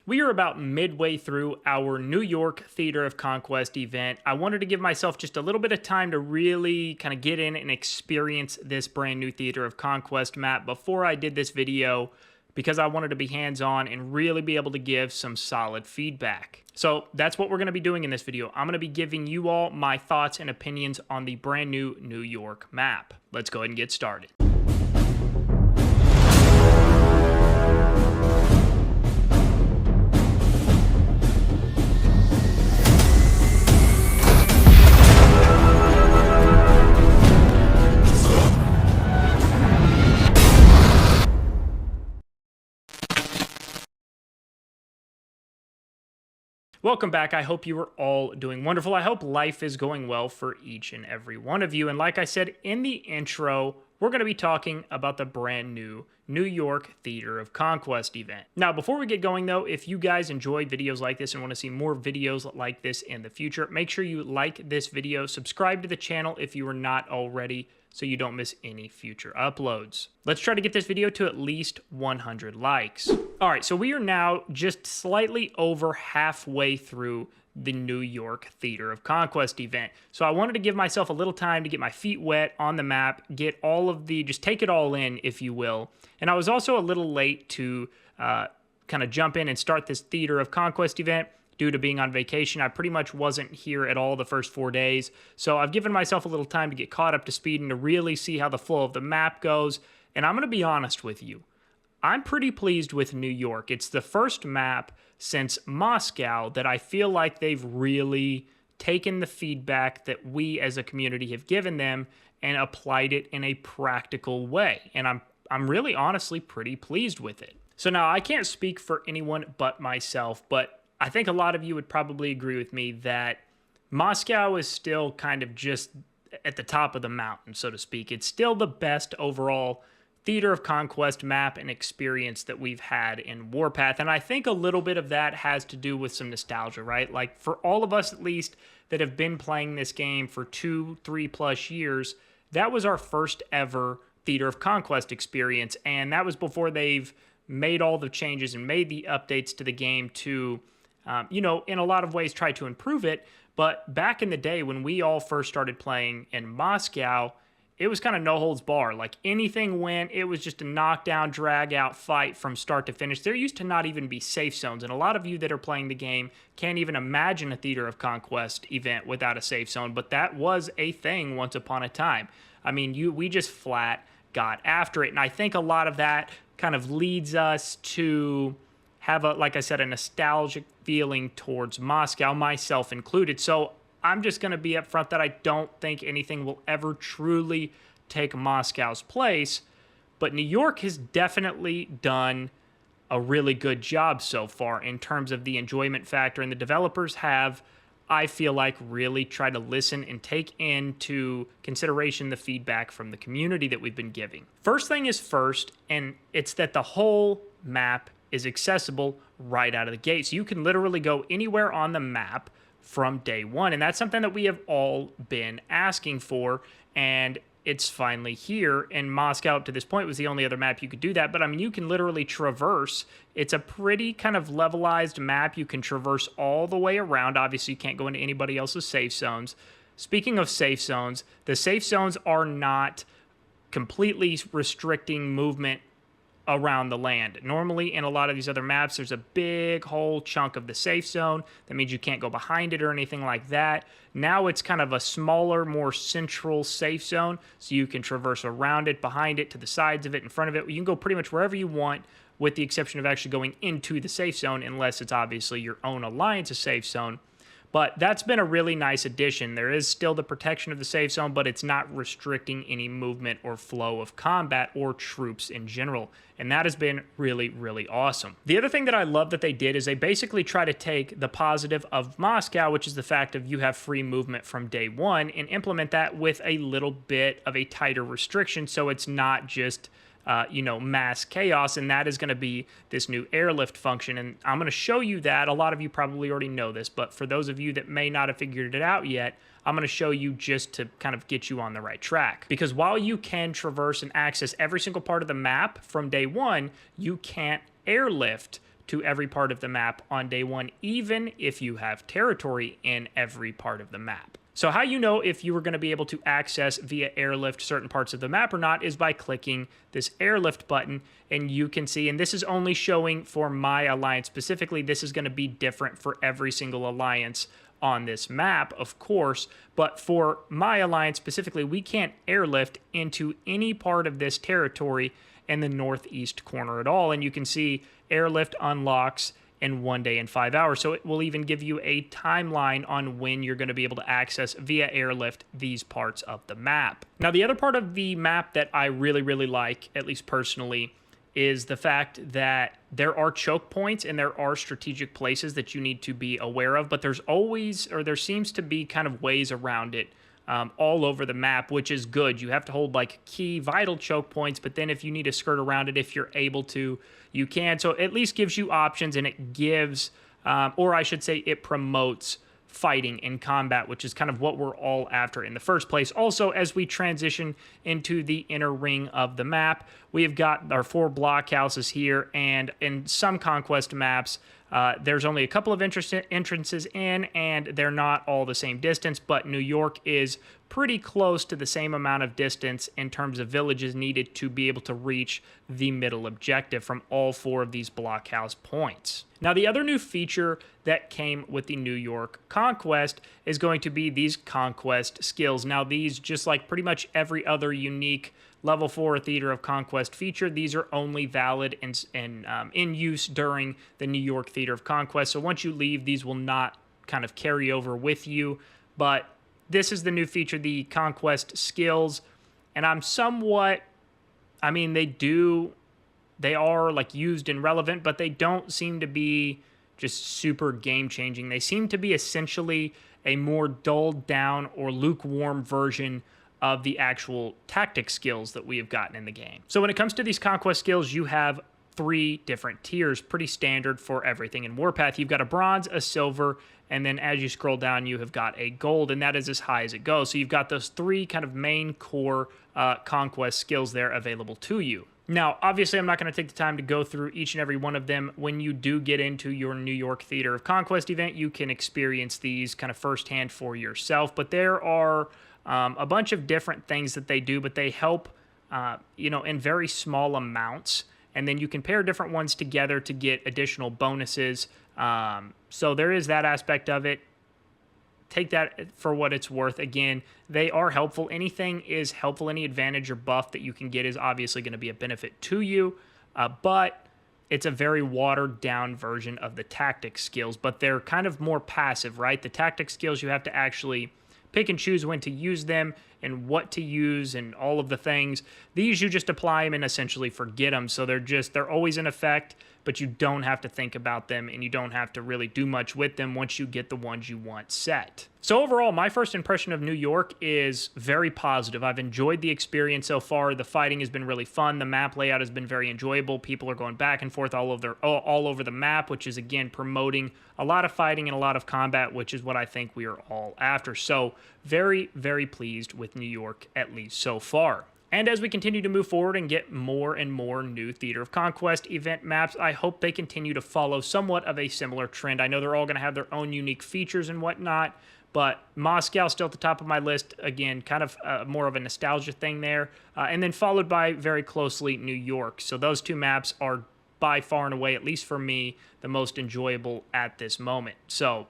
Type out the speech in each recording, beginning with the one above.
We are about midway through our New York Theater of Conquest event. I wanted to give myself just a little bit of time to really kind of get in and experience this brand new Theater of Conquest map before I did this video, because I wanted to be hands-on and really be able to give some solid feedback. So that's what we're going to be doing in this video. I'm going to be giving you all my thoughts and opinions on the brand new New York map. Let's go ahead and get started. Welcome back. I hope you are all doing wonderful. I hope life is going well for each and every one of you. And like I said in the intro, we're going to be talking about the brand new New York Theater of Conquest event. Now, before we get going though, if you guys enjoy videos like this and want to see more videos like this in the future, make sure you like this video, subscribe to the channel if you are not already, so you don't miss any future uploads. Let's try to get this video to at least 100 likes. All right, so we are now just slightly over halfway through the New York Theater of Conquest event. So I wanted to give myself a little time to get my feet wet on the map, get all of the, just take it all in, if you will. And I was also a little late to kind of jump in and start this Theater of Conquest event due to being on vacation. I pretty much wasn't here at all the first 4 days. So I've given myself a little time to get caught up to speed and to really see how the flow of the map goes. And I'm going to be honest with you. I'm pretty pleased with New York. It's the first map since Moscow that I feel like they've really taken the feedback that we as a community have given them and applied it in a practical way. And I'm really honestly pretty pleased with it. So now I can't speak for anyone but myself, but I think a lot of you would probably agree with me that Moscow is still kind of just at the top of the mountain, so to speak. It's still the best overall Theater of Conquest map and experience that we've had in Warpath. And I think a little bit of that has to do with some nostalgia, right? Like for all of us, at least, that have been playing this game for 2-3+ years, that was our first ever Theater of Conquest experience. And that was before they've made all the changes and made the updates to the game to, you know, in a lot of ways try to improve it. But back in the day when we all first started playing in Moscow, it was kind of no holds bar. Like anything went. It was just a knockdown, drag out fight from start to finish. There used to not even be safe zones. And a lot of you that are playing the game can't even imagine a Theater of Conquest event without a safe zone. But that was a thing once upon a time. I mean, we just flat got after it. And I think a lot of that kind of leads us to have a, like I said, a nostalgic feeling towards Moscow, myself included. So I'm just going to be upfront that I don't think anything will ever truly take Moscow's place, but New York has definitely done a really good job so far in terms of the enjoyment factor, and the developers have, I feel like, really tried to listen and take into consideration the feedback from the community that we've been giving. First thing is first, and it's that the whole map is accessible right out of the gate. So you can literally go anywhere on the map from day one. And that's something that we have all been asking for. And it's finally here. And Moscow up to this point was the only other map you could do that. But I mean, you can literally traverse. It's a pretty kind of levelized map. You can traverse all the way around. Obviously, you can't go into anybody else's safe zones. Speaking of safe zones, the safe zones are not completely restricting movement around the land. Normally in a lot of these other maps, there's a big whole chunk of the safe zone. That means you can't go behind it or anything like that. Now it's kind of a smaller, more central safe zone, so you can traverse around it, behind it, to the sides of it, in front of it. You can go pretty much wherever you want, with the exception of actually going into the safe zone, unless it's obviously your own alliance's safe zone. But that's been a really nice addition. There is still the protection of the safe zone, but it's not restricting any movement or flow of combat or troops in general. And that has been really, really awesome. The other thing that I love that they did is they basically try to take the positive of Moscow, which is the fact of you have free movement from day one, and implement that with a little bit of a tighter restriction, so it's not just mass chaos, and that is going to be this new Airlift function. And I'm going to show you that. A lot of you probably already know this, but for those of you that may not have figured it out yet, I'm going to show you just to kind of get you on the right track. Because while you can traverse and access every single part of the map from day one, you can't airlift to every part of the map on day one, even if you have territory in every part of the map. So how you know if you are going to be able to access via Airlift certain parts of the map or not is by clicking this Airlift button, and you can see, and this is only showing for my alliance specifically, this is going to be different for every single alliance on this map, of course, but for my alliance specifically, we can't airlift into any part of this territory in the northeast corner at all, and you can see Airlift unlocks in 1 day and 5 hours. So it will even give you a timeline on when you're going to be able to access via Airlift these parts of the map. Now, the other part of the map that I really, really like, at least personally, is the fact that there are choke points and there are strategic places that you need to be aware of, but there's always, or there seems to be kind of ways around it all over the map, which is good. You have to hold like key vital choke points, but then if you need to skirt around it, if you're able to, you can. So it at least gives you options, and it gives, or I should say it promotes fighting in combat, which is kind of what we're all after in the first place. Also, as we transition into the inner ring of the map, we've got our 4 blockhouses here, and in some Conquest maps, there's only a couple of entrances in, and they're not all the same distance, but New York is pretty close to the same amount of distance in terms of villages needed to be able to reach the middle objective from all 4 of these blockhouse points. Now, the other new feature that came with the New York Conquest is going to be these Conquest Skills. Now, these, just like pretty much every other unique Level 4 Theater of Conquest feature, these are only valid and in use during the New York Theater of Conquest. So once you leave, these will not kind of carry over with you. But this is the new feature, the Conquest Skills. And I'm somewhat, I mean, they are like used and relevant, but they don't seem to be just super game-changing. They seem to be essentially a more dulled down or lukewarm version of the actual tactic skills that we have gotten in the game. So when it comes to these Conquest Skills, you have 3 different tiers, pretty standard for everything in Warpath. You've got a bronze, a silver, and then as you scroll down, you have got a gold, and that is as high as it goes. So you've got those 3 kind of main core Conquest Skills there available to you. Now, obviously, I'm not going to take the time to go through each and every one of them. When you do get into your New York Theater of Conquest event, you can experience these kind of firsthand for yourself, but there are a bunch of different things that they do, but they help, in very small amounts, and then you can pair different ones together to get additional bonuses. So there is that aspect of it. Take that for what it's worth. Again, they are helpful. Anything is helpful. Any advantage or buff that you can get is obviously going to be a benefit to you, but it's a very watered down version of the tactic skills, but they're kind of more passive, right? The tactic skills, you have to actually pick and choose when to use them and what to use and all of the things. These, you just apply them and essentially forget them. So they're always in effect, but you don't have to think about them and you don't have to really do much with them once you get the ones you want set. So overall, my first impression of New York is very positive. I've enjoyed the experience so far. The fighting has been really fun. The map layout has been very enjoyable. People are going back and forth all over the map, which is, again, promoting a lot of fighting and a lot of combat, which is what I think we are all after. So very, very pleased with New York, at least so far. And as we continue to move forward and get more and more new Theater of Conquest event maps, I hope they continue to follow somewhat of a similar trend. I know they're all going to have their own unique features and whatnot, but Moscow still at the top of my list. Again, kind of more of a nostalgia thing there. And then followed by very closely New York. So those 2 maps are by far and away, at least for me, the most enjoyable at this moment. So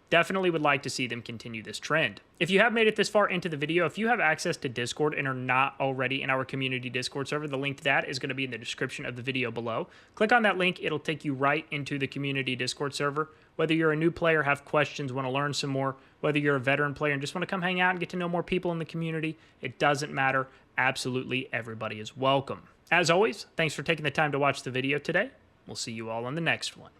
definitely would like to see them continue this trend. If you have made it this far into the video, if you have access to Discord and are not already in our community Discord server, the link to that is going to be in the description of the video below. Click on that link. It'll take you right into the community Discord server. Whether you're a new player, have questions, want to learn some more, whether you're a veteran player and just want to come hang out and get to know more people in the community, it doesn't matter. Absolutely everybody is welcome. As always, thanks for taking the time to watch the video today. We'll see you all on the next one.